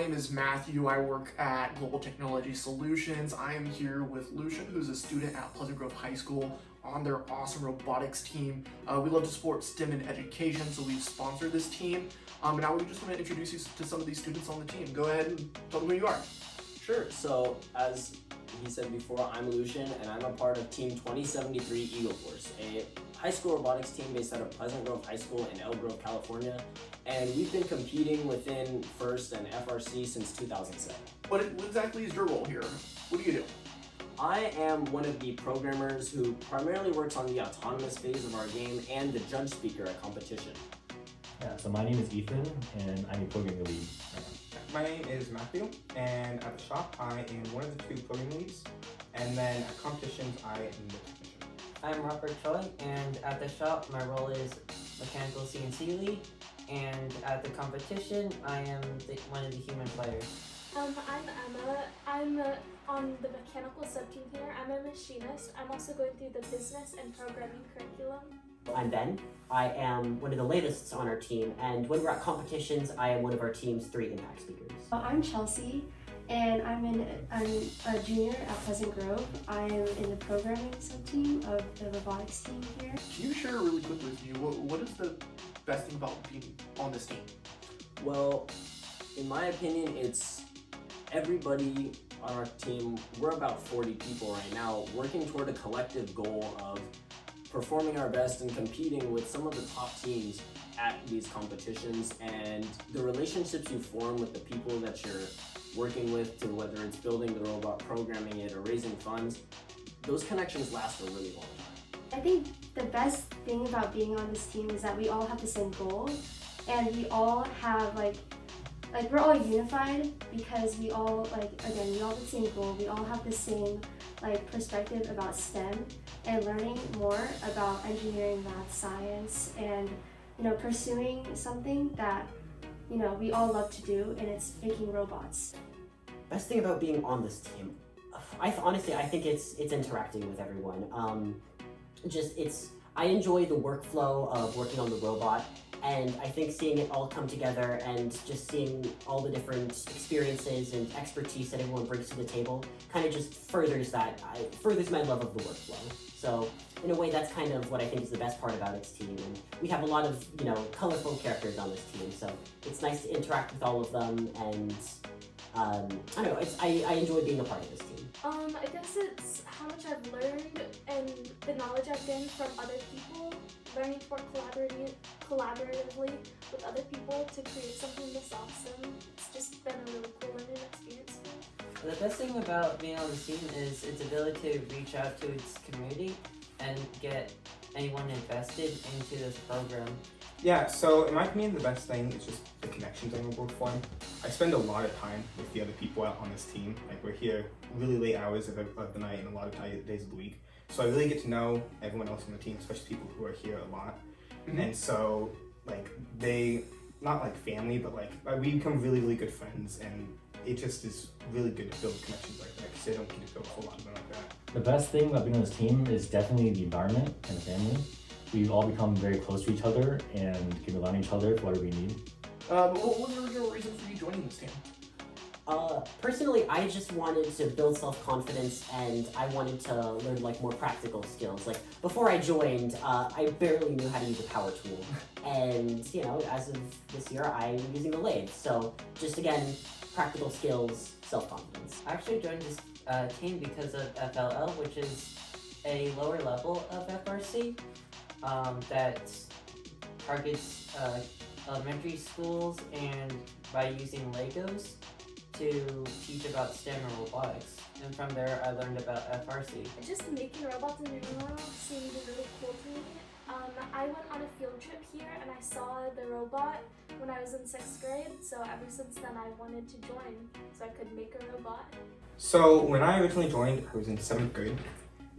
name is Matthew. I work at Global Technology Solutions. I am here with Lucian, who's a student at Pleasant Grove High School on their awesome robotics team. We love to support STEM in education, so we've sponsored this team. And now we just want to introduce you to some of these students on the team. Go ahead and tell them who you are. Sure. So as he said before, I'm Lucian, and I'm a part of Team 2073 EagleForce, a high school robotics team based out of Pleasant Grove High School in Elk Grove, California. And we've been competing within FIRST and FRC since 2007. What exactly is your role here? What do you do? I am one of the programmers who primarily works on the autonomous phase of our game and the judge speaker at competition. Yeah, so my name is Ethan, and I'm a programming lead. My name is Matthew, and at the shop, I am one of the two programming leads, and then at competitions, I am the technician. I'm Robert Choi, and at the shop, my role is mechanical CNC lead, and at the competition, I am one of the human players. I'm Emma. I'm on the mechanical sub-team here. I'm a machinist. I'm also going through the business and programming curriculum. I'm Ben. I am one of the latest on our team, and when we're at competitions, I am one of our team's 3 impact speakers. I'm Chelsea, and I'm a junior at Pleasant Grove. I am in the programming sub-team of the robotics team here. Can you share really quickly with me, what is the best thing about being on this team? Well, in my opinion, it's everybody on our team. We're about 40 people right now, working toward a collective goal of performing our best and competing with some of the top teams at these competitions, and the relationships you form with the people that you're working with, to whether it's building the robot, programming it, or raising funds, those connections last a really long time. I think the best thing about being on this team is that we all have the same goal, and we all have like we're all unified because we all we all have the same goal. We all have the same perspective about STEM and learning more about engineering, math, science, and pursuing something that we all love to do, and it's making robots. Best thing about being on this team, honestly, I think it's interacting with everyone. I enjoy the workflow of working on the robot, and I think seeing it all come together and just seeing all the different experiences and expertise that everyone brings to the table kind of just furthers my love of the workflow. So in a way, that's kind of what I think is the best part about its team. And we have a lot of colorful characters on this team, so it's nice to interact with all of them. And I don't know, I enjoy being a part of this team. I guess it's how much I've learned and the knowledge I've gained from other people, learning to work collaboratively with other people to create something this awesome. It's just been a really cool learning experience for me. The best thing about being on the team is its ability to reach out to its community and get anyone invested into this program. Yeah, so in my opinion, the best thing is just the connections I'm able to form. I spend a lot of time with the other people out on this team. We're here really late hours of the night and a lot of days of the week. So I really get to know everyone else on the team, especially people who are here a lot. Mm-hmm. And so, they, not like family, but we become really, really good friends, and it just is really good to build connections like that, because I don't get to build a whole lot of them like that. The best thing about being on this team is definitely the environment and the family. We've all become very close to each other and can rely on each other for whatever we need. What was the original reason for you joining this team? Personally, I just wanted to build self-confidence, and I wanted to learn more practical skills. Before I joined, I barely knew how to use a power tool. And, as of this year, I'm using the lathe. So just again, practical skills, self-confidence. I actually joined this team because of FLL, which is a lower level of FRC that targets elementary schools, and by using Legos to teach about STEM and robotics. And from there, I learned about FRC. Just making robots in general seemed really cool to me. I went on a field trip here and I saw the robot when I was in 6th grade, so ever since then I wanted to join so I could make a robot. So when I originally joined, I was in 7th grade,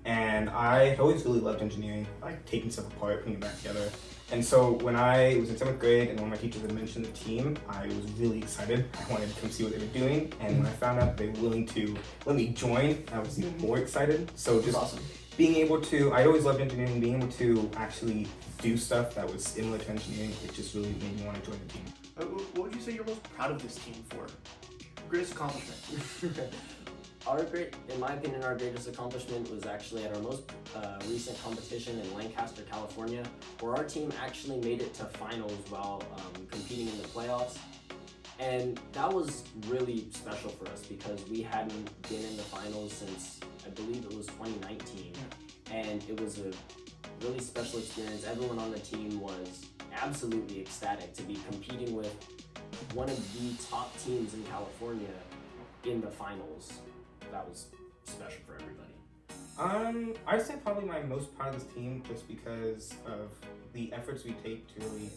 and I had always really loved engineering, taking stuff apart, putting it back together. And so when I was in 7th grade and one of my teachers had mentioned the team, I was really excited. I wanted to come see what they were doing, and when I found out they were willing to let me join, I was even more excited. So just awesome. Being able to, I always loved engineering, being able to actually do stuff that was similar to engineering, it just really made me want to join the team. What would you say you're most proud of this team for? greatest accomplishment? In my opinion, our greatest accomplishment was actually at our most recent competition in Lancaster, California, where our team actually made it to finals while competing in the playoffs. And that was really special for us because we hadn't been in the finals since, I believe it was 2019. And it was a really special experience. Everyone on the team was absolutely ecstatic to be competing with one of the top teams in California in the finals. That was special for everybody. I'd say probably my most proud of this team just because of the efforts we take to really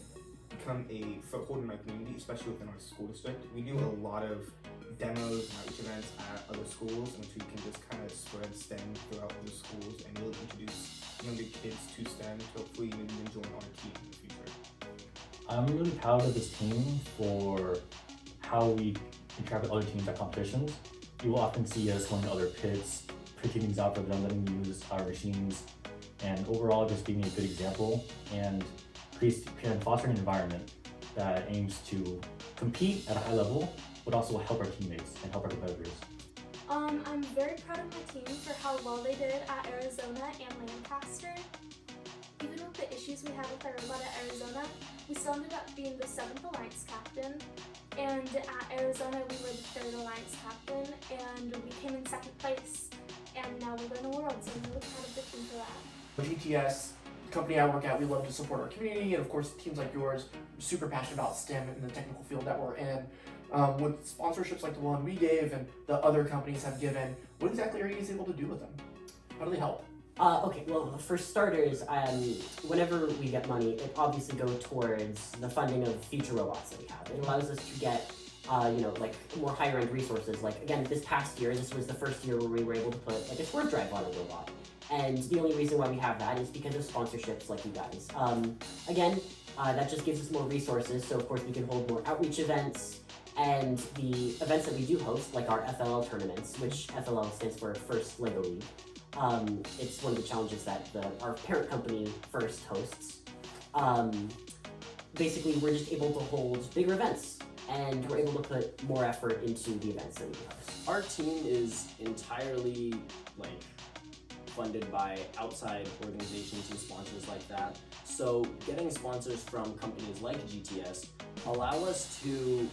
become a foothold in our community, especially within our school district. We do a lot of demos and outreach events at other schools in which we can just kind of spread STEM throughout other schools and really introduce younger kids to STEM to hopefully maybe even join our team in the future. I'm really proud of this team for how we interact with other teams at competitions. You will often see us going to other pits, picking things out for them, letting them use our machines, and overall just being a good example and fostering an environment that aims to compete at a high level, but also help our teammates and help our competitors. I'm very proud of my team for how well they did at Arizona and Lancaster. Even with the issues we had with our robot at Arizona, we still ended up being the 7th Alliance captain. And at Arizona, we were the 3rd Alliance captain, and we came in 2nd place. And now we're going to Worlds, so I'm really proud of the team for that. GTS, the company I work at, we love to support our community, and of course, teams like yours, are super passionate about STEM and the technical field that we're in. With sponsorships like the one we gave and the other companies have given, what exactly are you guys able to do with them? How do they help? Okay, well, for starters, whenever we get money, it obviously goes towards the funding of future robots that we have. It allows us to get, like more higher end resources. Like, again, this past year, this was the first year where we were able to put like a swerve drive on a robot. And the only reason why we have that is because of sponsorships like you guys. Again, that just gives us more resources, so of course we can hold more outreach events, and the events that we do host, like our FLL tournaments, which FLL stands for First Lego League. It's one of the challenges that our parent company First hosts. Basically, we're just able to hold bigger events, and we're able to put more effort into the events that we host. Our team is entirely funded by outside organizations and sponsors like that. So getting sponsors from companies like GTS allow us to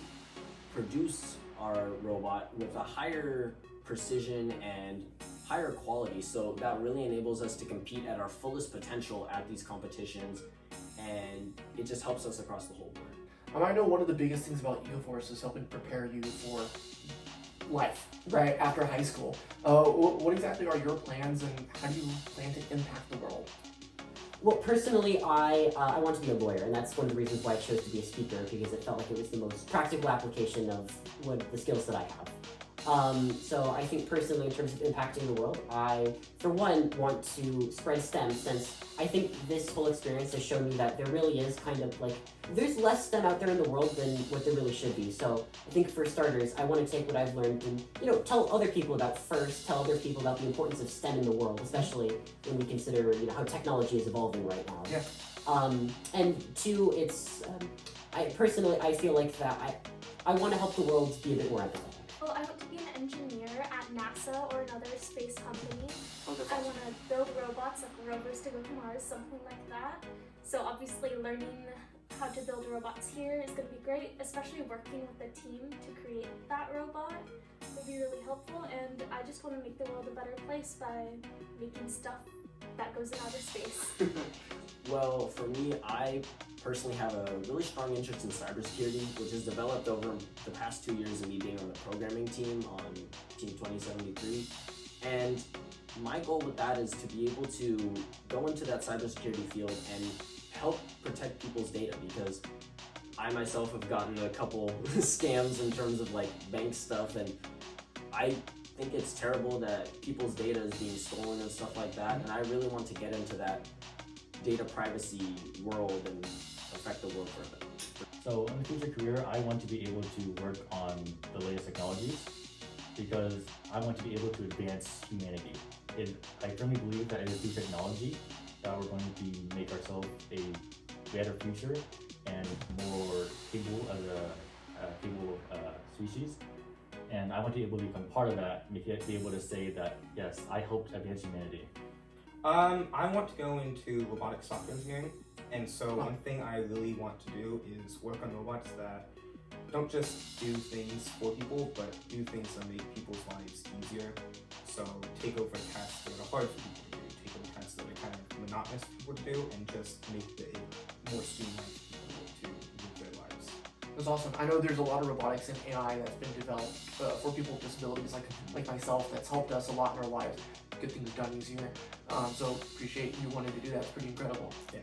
produce our robot with a higher precision and higher quality, so that really enables us to compete at our fullest potential at these competitions, and it just helps us across the whole board. I know one of the biggest things about EagleForce is helping prepare you for life, right, after high school. What exactly are your plans, and how do you plan to impact the world? Well, personally, I want to be a lawyer, and that's one of the reasons why I chose to be a speaker, because it felt like it was the most practical application of the skills that I have. So I think personally, in terms of impacting the world, I, for one, want to spread STEM, since I think this whole experience has shown me that there really is kind of there's less STEM out there in the world than what there really should be. So I think for starters, I want to take what I've learned and, tell other people about tell other people about the importance of STEM in the world, especially when we consider, how technology is evolving right now. Yeah. And two, it's, I feel like that I want to help the world be a bit more empathetic. Well, I want to be an engineer at NASA or another space company. Oh, that's I awesome. want to build robots like rovers to go to Mars, something like that. So obviously learning how to build robots here is going to be great, especially working with a team to create that robot would be really helpful, and I just want to make the world a better place by making stuff that goes in outer space. Well, for me, I personally have a really strong interest in cybersecurity, which has developed over the past 2 years of me being on the programming team on Team 2073. And my goal with that is to be able to go into that cybersecurity field and help protect people's data, because I myself have gotten a couple scams in terms of bank stuff, and I think it's terrible that people's data is being stolen and stuff like that, and I really want to get into that data privacy world and affect the world further. So in the future career, I want to be able to work on the latest technologies because I want to be able to advance humanity. I firmly believe that it is through technology that we're going to make ourselves a better future and more capable as a capable species. And I want to be able to become part of that, be able to say that, yes, I helped advance humanity. I want to go into robotic software engineering, and so one thing I really want to do is work on robots that don't just do things for people, but do things that make people's lives easier. So take over tasks that are hard for people to do, take over tasks that are kind of monotonous for people to do, and just make it more streamlined for people to live their lives. That's awesome. I know there's a lot of robotics and AI that's been developed for people with disabilities like myself that's helped us a lot in our lives, get things done easier. So appreciate you wanting to do that. It's pretty incredible. Yeah.